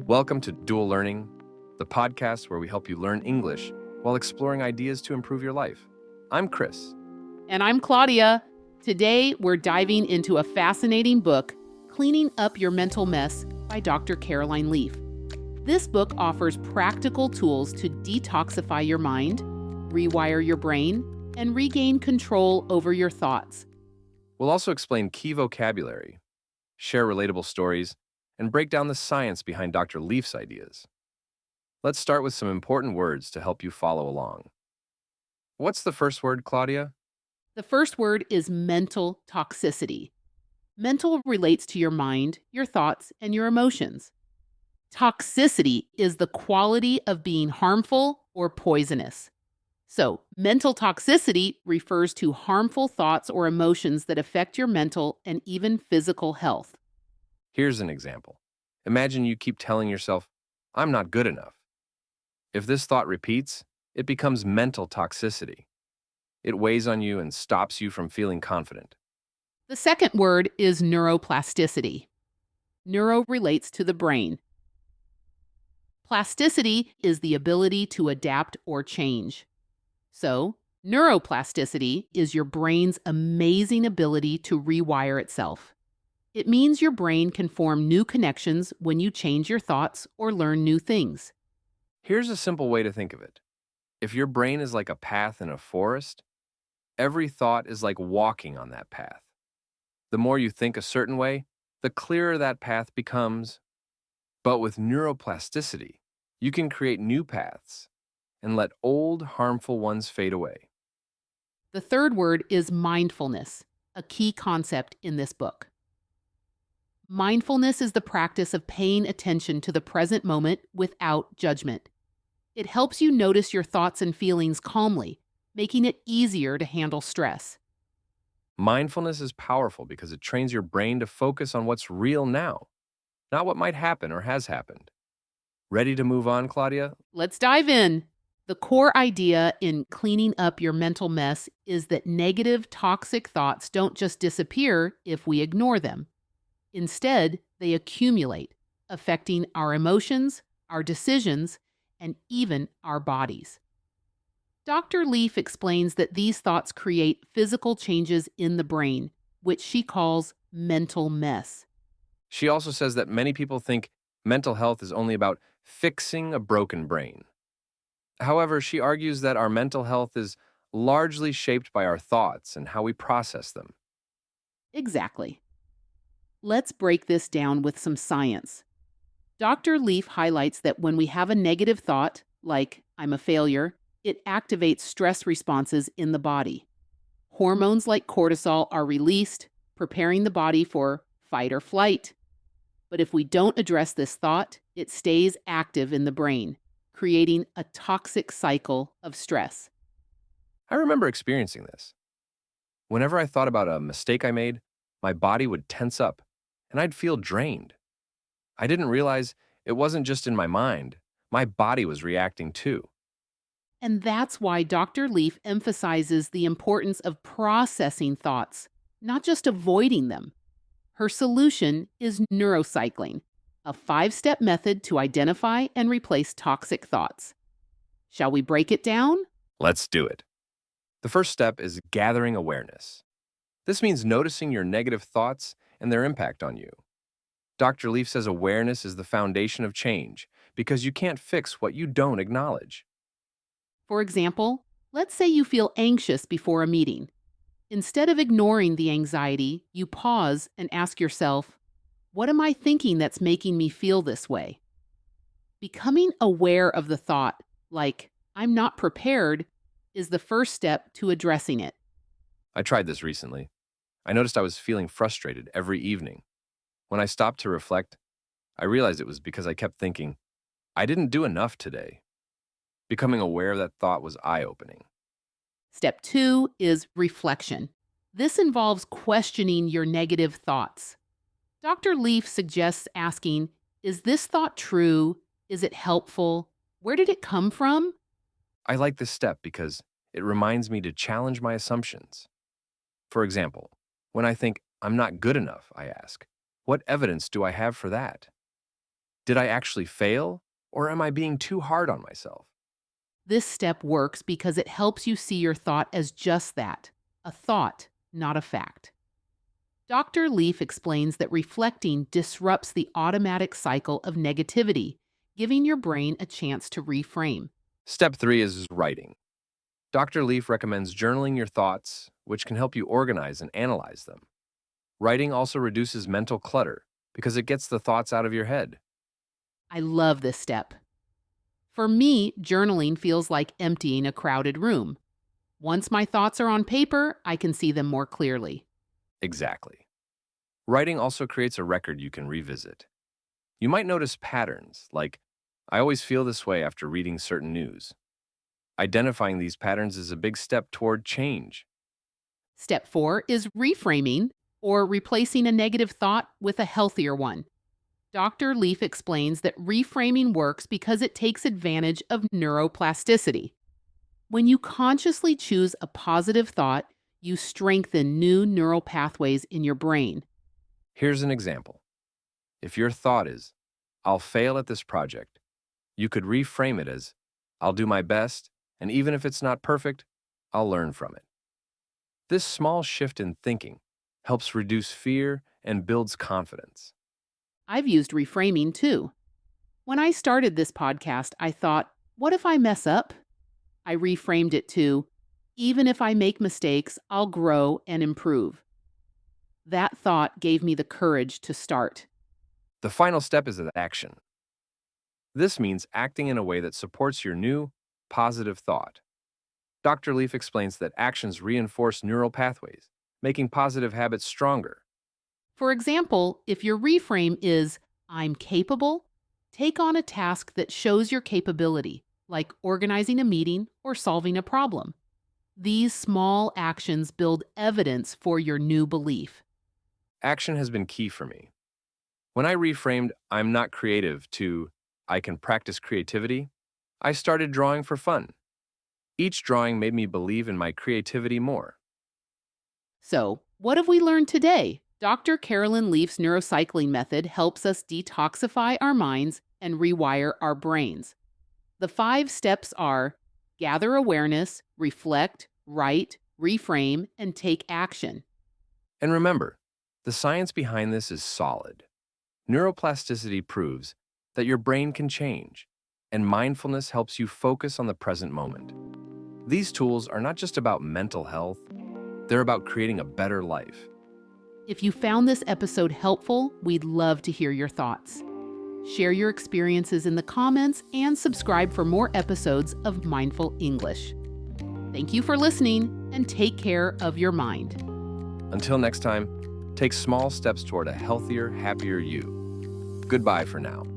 Welcome to Dual Learning, the podcast where we help you learn English while exploring ideas to improve your life. I'm Chris. And I'm Claudia. Today, we're diving into a fascinating book, Cleaning Up Your Mental Mess by Dr. Caroline Leaf. This book offers practical tools to detoxify your mind, rewire your brain, and regain control over your thoughts. We'll also explain key vocabulary, share relatable stories, and break down the science behind Dr. Leaf's ideas. Let's start with some important words to help you follow along. What's the first word, Claudia? The first word is mental toxicity. Mental relates to your mind, your thoughts, and your emotions. Toxicity is the quality of being harmful or poisonous. So, mental toxicity refers to harmful thoughts or emotions that affect your mental and even physical health. Here's an example. Imagine you keep telling yourself, I'm not good enough. If this thought repeats, it becomes mental toxicity. It weighs on you and stops you from feeling confident. The second word is neuroplasticity. Neuro relates to the brain. Plasticity is the ability to adapt or change. So, neuroplasticity is your brain's amazing ability to rewire itself. It means your brain can form new connections when you change your thoughts or learn new things. Here's a simple way to think of it. If your brain is like a path in a forest, every thought is like walking on that path. The more you think a certain way, the clearer that path becomes. But with neuroplasticity, you can create new paths and let old harmful ones fade away. The third word is mindfulness, a key concept in this book. Mindfulness is the practice of paying attention to the present moment without judgment. It helps you notice your thoughts and feelings calmly, making it easier to handle stress. Mindfulness is powerful because it trains your brain to focus on what's real now, not what might happen or has happened. Ready to move on, Claudia? Let's dive in. The core idea in cleaning up your mental mess is that negative, toxic thoughts don't just disappear if we ignore them. Instead, they accumulate, affecting our emotions, our decisions, and even our bodies. Dr. Leaf explains that these thoughts create physical changes in the brain, which she calls mental mess. She also says that many people think mental health is only about fixing a broken brain. However, she argues that our mental health is largely shaped by our thoughts and how we process them. Exactly. Let's break this down with some science. Dr. Leaf highlights that when we have a negative thought, like, I'm a failure, it activates stress responses in the body. Hormones like cortisol are released, preparing the body for fight or flight. But if we don't address this thought, it stays active in the brain, creating a toxic cycle of stress. I remember experiencing this. Whenever I thought about a mistake I made, my body would tense up and I'd feel drained. I didn't realize it wasn't just in my mind, my body was reacting too. And that's why Dr. Leaf emphasizes the importance of processing thoughts, not just avoiding them. Her solution is neurocycling, a 5-step method to identify and replace toxic thoughts. Shall we break it down? Let's do it. The first step is gathering awareness. This means noticing your negative thoughts and their impact on you. Dr. Leaf says awareness is the foundation of change because you can't fix what you don't acknowledge. For example, let's say you feel anxious before a meeting. Instead of ignoring the anxiety, you pause and ask yourself, what am I thinking that's making me feel this way? Becoming aware of the thought, like, I'm not prepared, is the first step to addressing it. I tried this recently. I noticed I was feeling frustrated every evening. When I stopped to reflect, I realized it was because I kept thinking, I didn't do enough today. Becoming aware of that thought was eye-opening. Step 2 is reflection. This involves questioning your negative thoughts. Dr. Leaf suggests asking, is this thought true? Is it helpful? Where did it come from? I like this step because it reminds me to challenge my assumptions. For example, when I think I'm not good enough, I ask, what evidence do I have for that? Did I actually fail? Or am I being too hard on myself? This step works because it helps you see your thought as just that, a thought, not a fact. Dr. Leaf explains that reflecting disrupts the automatic cycle of negativity, giving your brain a chance to reframe. Step 3 is writing. Dr. Leaf recommends journaling your thoughts, which can help you organize and analyze them. Writing also reduces mental clutter because it gets the thoughts out of your head. I love this step. For me, journaling feels like emptying a crowded room. Once my thoughts are on paper, I can see them more clearly. Exactly. Writing also creates a record you can revisit. You might notice patterns, like, I always feel this way after reading certain news. Identifying these patterns is a big step toward change. Step 4 is reframing, or replacing a negative thought with a healthier one. Dr. Leaf explains that reframing works because it takes advantage of neuroplasticity. When you consciously choose a positive thought, you strengthen new neural pathways in your brain. Here's an example. If your thought is, I'll fail at this project, you could reframe it as, I'll do my best, and even if it's not perfect, I'll learn from it. This small shift in thinking helps reduce fear and builds confidence. I've used reframing too. When I started this podcast, I thought, what if I mess up? I reframed it to, even if I make mistakes, I'll grow and improve. That thought gave me the courage to start. The final step is action. This means acting in a way that supports your new, positive thought. Dr. Leaf explains that actions reinforce neural pathways, making positive habits stronger. For example, if your reframe is, I'm capable, take on a task that shows your capability, like organizing a meeting or solving a problem. These small actions build evidence for your new belief. Action has been key for me. When I reframed I'm not creative to I can practice creativity, I started drawing for fun. Each drawing made me believe in my creativity more. So, what have we learned today? Dr. Carolyn Leaf's neurocycling method helps us detoxify our minds and rewire our brains. The 5 steps are gather awareness, reflect, write, reframe, and take action. And remember, the science behind this is solid. Neuroplasticity proves that your brain can change, and mindfulness helps you focus on the present moment. These tools are not just about mental health, they're about creating a better life. If you found this episode helpful, we'd love to hear your thoughts. Share your experiences in the comments and subscribe for more episodes of Mindful English. Thank you for listening and take care of your mind. Until next time, take small steps toward a healthier, happier you. Goodbye for now.